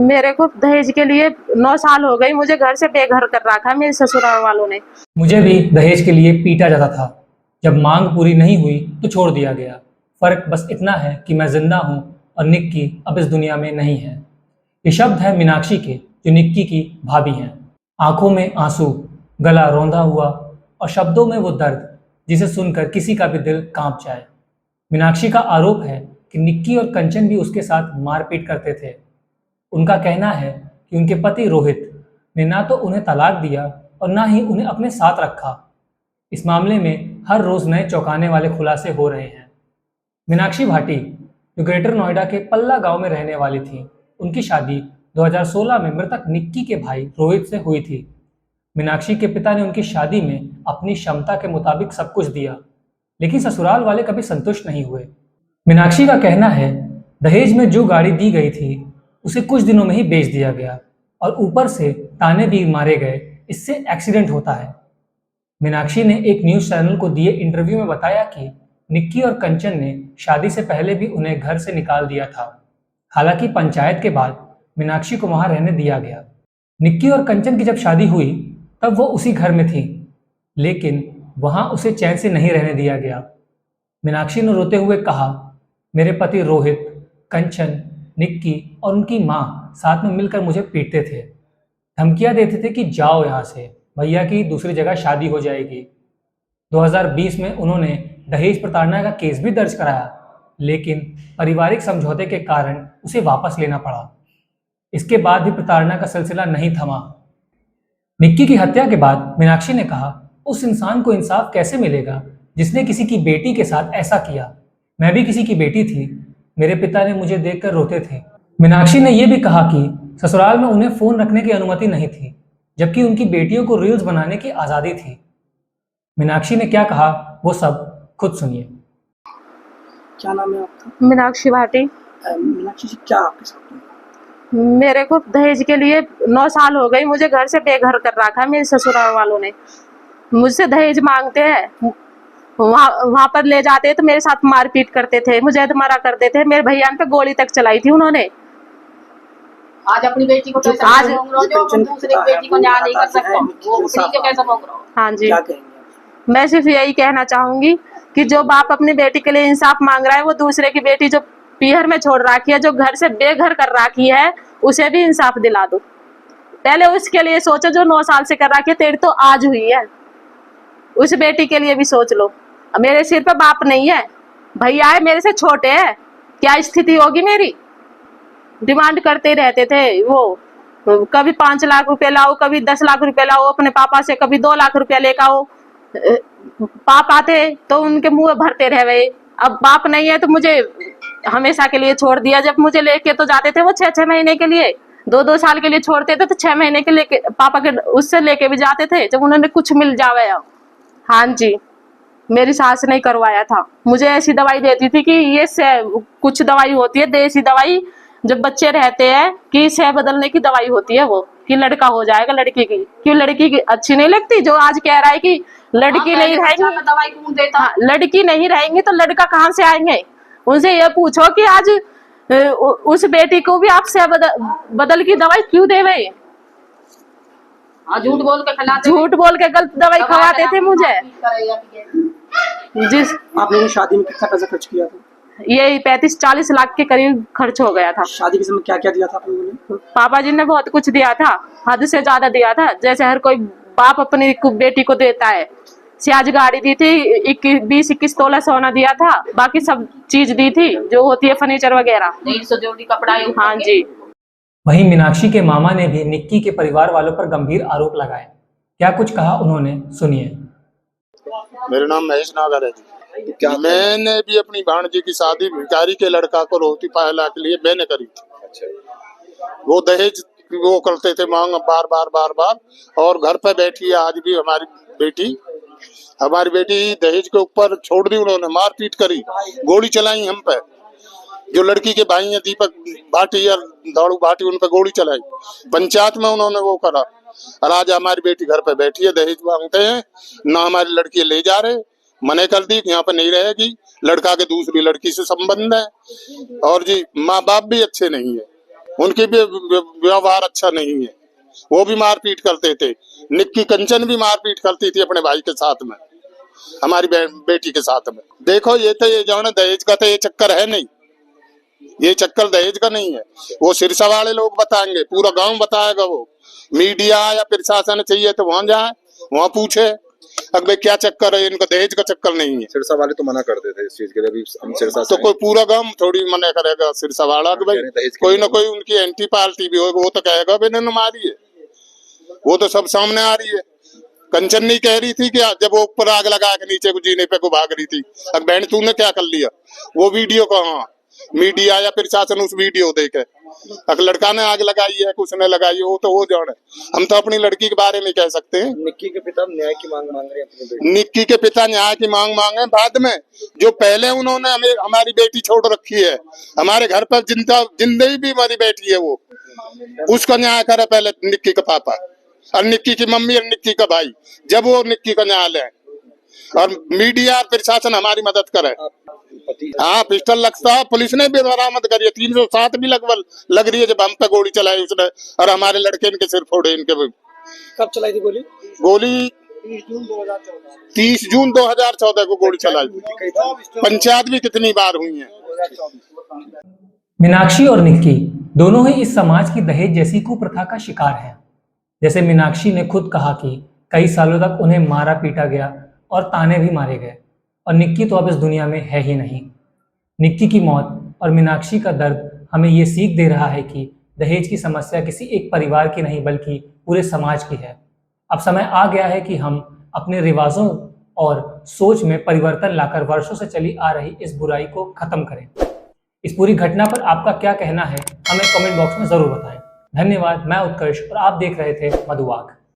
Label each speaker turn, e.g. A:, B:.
A: मेरे को दहेज के लिए 9 साल हो गई, मुझे घर से बेघर कर रखा है मेरे ससुराल वालों ने।
B: मुझे भी दहेज के लिए पीटा जाता था। जब मांग पूरी नहीं हुई तो छोड़ दिया गया। फर्क बस इतना है कि मैं जिंदा हूँ और निक्की अब इस दुनिया में नहीं है। ये शब्द है मीनाक्षी के, जो निक्की की भाभी हैं। आंखों में आंसू, गला रौंदा हुआ और शब्दों में वो दर्द जिसे सुनकर किसी का भी दिल कांप जाए। मीनाक्षी का आरोप है कि निक्की और कंचन भी उसके साथ मारपीट करते थे। उनका कहना है कि उनके पति रोहित ने ना तो उन्हें तलाक दिया और ना ही उन्हें अपने साथ रखा। इस मामले में हर रोज नए चौंकाने वाले खुलासे हो रहे हैं। मीनाक्षी भाटी, जो ग्रेटर नोएडा के पल्ला गांव में रहने वाली थी, उनकी शादी 2016 में मृतक निक्की के भाई रोहित से हुई थी। मीनाक्षी के पिता ने उनकी शादी में अपनी क्षमता के मुताबिक सब कुछ दिया, लेकिन ससुराल वाले कभी संतुष्ट नहीं हुए। मीनाक्षी का कहना है, दहेज में जो गाड़ी दी गई थी उसे कुछ दिनों में ही बेच दिया गया और ऊपर से ताने भी मारे गए, इससे एक्सीडेंट होता है। मीनाक्षी ने एक न्यूज चैनल को दिए इंटरव्यू में बताया कि निक्की और कंचन ने शादी से पहले भी उन्हें घर से निकाल दिया था। हालांकि पंचायत के बाद मीनाक्षी को वहां रहने दिया गया। निक्की और कंचन की जब शादी हुई तब वो उसी घर में थी, लेकिन वहां उसे चैन से नहीं रहने दिया गया। मीनाक्षी ने रोते हुए कहा, मेरे पति रोहित, कंचन, निक्की और उनकी माँ साथ में मिलकर मुझे पीटते थे, धमकियां देते थे कि जाओ यहाँ से, भैया की दूसरी जगह शादी हो जाएगी। 2020 में उन्होंने दहेज प्रताड़ना का केस भी दर्ज कराया, लेकिन पारिवारिक समझौते के कारण उसे वापस लेना पड़ा। इसके बाद भी प्रताड़ना का सिलसिला नहीं थमा। निक्की की हत्या के बाद मीनाक्षी ने कहा, उस इंसान को इंसाफ कैसे मिलेगा जिसने किसी की बेटी के साथ ऐसा किया। मैं भी किसी की बेटी थी, मेरे पिता ने मुझे देखकर रोते थे। मीनाक्षी ने यह भी कहा कि ससुराल में उन्हें फोन रखने की अनुमति नहीं थी, जबकि उनकी बेटियों को रील्स बनाने की आजादी थी। मीनाक्षी ने क्या कहा वो सब खुद सुनिए।
C: क्या नाम है आपका?
A: मीनाक्षी भाटी।
C: मीनाक्षी जी, क्या आपके साथ हुआ?
A: मेरे को दहेज के लिए 9 साल हो गई, मुझे घर से बेघर कर रखा है मेरे ससुराल वालों ने। मुझसे दहेज मांगते हैं, वहां पर ले जाते तो मेरे साथ मारपीट करते थे, मुझे मारा करते थे, मेरे भैया पे गोली तक चलाई थी उन्होंने।
D: आज अपनी बेटी को कैसे
A: आज
D: मांग रहे हो, जो दूसरी बेटी को न्याय नहीं कर सकते, वो उसी को कैसे मांग रहे हो?
A: हाँ जी,
C: क्या कहेंगे?
A: मैं सिर्फ यही कहना चाहूंगी कि जो बाप अपनी बेटी के लिए इंसाफ मांग रहा है, वो दूसरे की बेटी जो पीहर में छोड़ रखी है, जो घर से बेघर कर रखी है, उसे भी इंसाफ दिला दो। पहले उसके लिए सोचो जो 9 साल से कर रखी है, तेरी तो आज हुई है, उस बेटी के लिए भी सोच लो। मेरे सिर पे बाप नहीं है, भैया है मेरे से छोटे हैं, क्या स्थिति होगी मेरी। डिमांड करते रहते थे वो, कभी 5 लाख रुपए लाओ, कभी 10 लाख रुपए लाओ अपने पापा से, कभी 2 लाख रुपया लेकर आओ। बाप आते तो उनके मुंह भरते रह गए। अब बाप नहीं है तो मुझे हमेशा के लिए छोड़ दिया। जब मुझे लेके तो जाते थे वो 6-6 महीने के लिए, 2-2 साल के लिए छोड़ते थे, तो 6 महीने के लेके पापा के उससे लेके भी जाते थे जब उन्होंने कुछ मिल जावे। हाँ जी, मेरी सास ने करवाया था, मुझे ऐसी दवाई देती थी कि ये कुछ दवाई होती है देसी दवाई, जब बच्चे रहते हैं कि सह बदलने की दवाई होती है, वो कि लड़का हो जाएगा लड़की की। क्यों लड़की की अच्छी नहीं लगती? जो आज कह रहा है कि लड़की नहीं रहेंगी,
D: दवाई कौन देता?
A: लड़की नहीं रहेंगी तो लड़का कहाँ से आएंगे? उनसे ये पूछो कि आज उस बेटी को भी आप सह बदल की दवाई क्यों देवे?
D: झूठ बोल के खिलाते,
A: झूठ बोल के गलत दवाई खवाते थे मुझे। जिस
C: आपने शादी में कितना पैसा खर्च किया था?
A: ये 35-40 लाख के करीब खर्च हो गया था।
C: शादी के समय क्या क्या दिया था आप लोगों ने?
A: पापा जी ने बहुत कुछ दिया था, हद से ज्यादा दिया था, जैसे हर कोई बाप अपनी बेटी को देता है। सियाज गाड़ी दी थी, 20-21 तोला सोना दिया था, बाकी सब चीज दी थी जो होती है फर्नीचर वगैरह।
D: 150 जोड़ी कपड़ा।
A: हाँ जी।
B: वहीं मीनाक्षी के मामा ने भी निक्की के परिवार वालों पर गंभीर आरोप लगाए। क्या कुछ कहा उन्होंने, सुनिए।
E: मेरा नाम महेश नागर है जी। क्या मैंने भी अपनी भांजी की शादी भिखारी के लड़का को रोटी पायला के लिए मैंने करी थी। वो दहेज वो करते थे मांग बार बार, और घर पे बैठी है आज भी हमारी बेटी दहेज के ऊपर छोड़ दी उन्होंने, मारपीट करी, गोली चलाई हम पे। जो लड़की के भाई हैं दीपक भाटी और दाड़ू भाटी, उन पे गोली चलाई। पंचायत में उन्होंने वो करा, और आज हमारी बेटी घर पे बैठी है, दहेज मांगते हैं ना, हमारी लड़की ले जा रहे, मने कर दी कि यहाँ पे नहीं रहेगी, लड़का के दूसरी लड़की से संबंध है, और जी माँ बाप भी अच्छे नहीं है। उनकी भी व्यवहार अच्छा नहीं है, वो भी मारपीट करते थे। निक्की कंचन भी मारपीट करती थी अपने भाई के साथ में, हमारी बेटी के साथ में। देखो ये तो ये जो है ना दहेज का तो ये चक्कर है नहीं, ये चक्कर दहेज का नहीं है। वो सिरसा वाले लोग बताएंगे, पूरा गांव बताएगा। वो मीडिया या प्रशासन चाहिए तो वहां जाए, वहां पूछे अब भाई क्या चक्कर है, इनका दहेज का चक्कर नहीं है।
F: सिरसा वाले तो मना करते थे इस चीज के लिए, अभी हम सिरसा
E: तो कोई पूरा गांव थोड़ी मना करेगा सिरसा वाला कि भाई कोई ना कोई उनकी एंटी पार्टी भी होगा, वो तो कहेगा भाई इन्होंने मारी है। वो तो सब सामने आ रही है। कंचन नहीं कह रही थी कि जब वो ऊपर आग लगा के नीचे को जीने पे को भाग रही थी, अब बहन तूने क्या कर लिया, वो वीडियो कहाँ, मीडिया या प्रशासन उस वीडियो देखे। अगर लड़का ने आग लगाई है कुछ ने लगाई है, वो तो वो जाने, हम तो अपनी लड़की के बारे में कह सकते हैं।
F: निक्की के पिता न्याय की मांग मांग रहे हैं अपनी बेटी।
E: निक्की के पिता न्याय की मांग मांगे बाद में, जो पहले उन्होंने हमें हमारी बेटी छोड़ रखी है, हमारे घर पर जिंदगी भी हमारी बेटी है, वो उसका न्याय करे पहले निक्की का पापा और निक्की की मम्मी और निक्की का भाई, जब वो निक्की का न्याय लें और मीडिया और प्रशासन हमारी मदद करे। हाँ पिस्टल लगता है, पुलिस ने भी बरामद करी है, 307 भी लगभग लग रही है जब हम पे गोली चलाई उसने और हमारे लड़के इनके सिर फोड़े इनके।
C: कब चलाई थी गोली?
E: गोली 30 जून 2014 को गोली चलाई। पंचायत भी कितनी बार हुई है।
B: मीनाक्षी और निक्की दोनों ही इस समाज की दहेज जैसी कुप्रथा का शिकार हैं। जैसे मीनाक्षी ने खुद कहा कि कई सालों तक उन्हें मारा पीटा गया और ताने भी मारे गए, और निक्की तो अब इस दुनिया में है ही नहीं। निक्की की मौत और मीनाक्षी का दर्द हमें ये सीख दे रहा है कि दहेज की समस्या किसी एक परिवार की नहीं बल्कि पूरे समाज की है। अब समय आ गया है कि हम अपने रिवाजों और सोच में परिवर्तन लाकर वर्षों से चली आ रही इस बुराई को खत्म करें। इस पूरी घटना पर आपका क्या कहना है, हमें कमेंट बॉक्स में जरूर बताएं। धन्यवाद। मैं उत्कर्ष और आप देख रहे थे मधुवाग।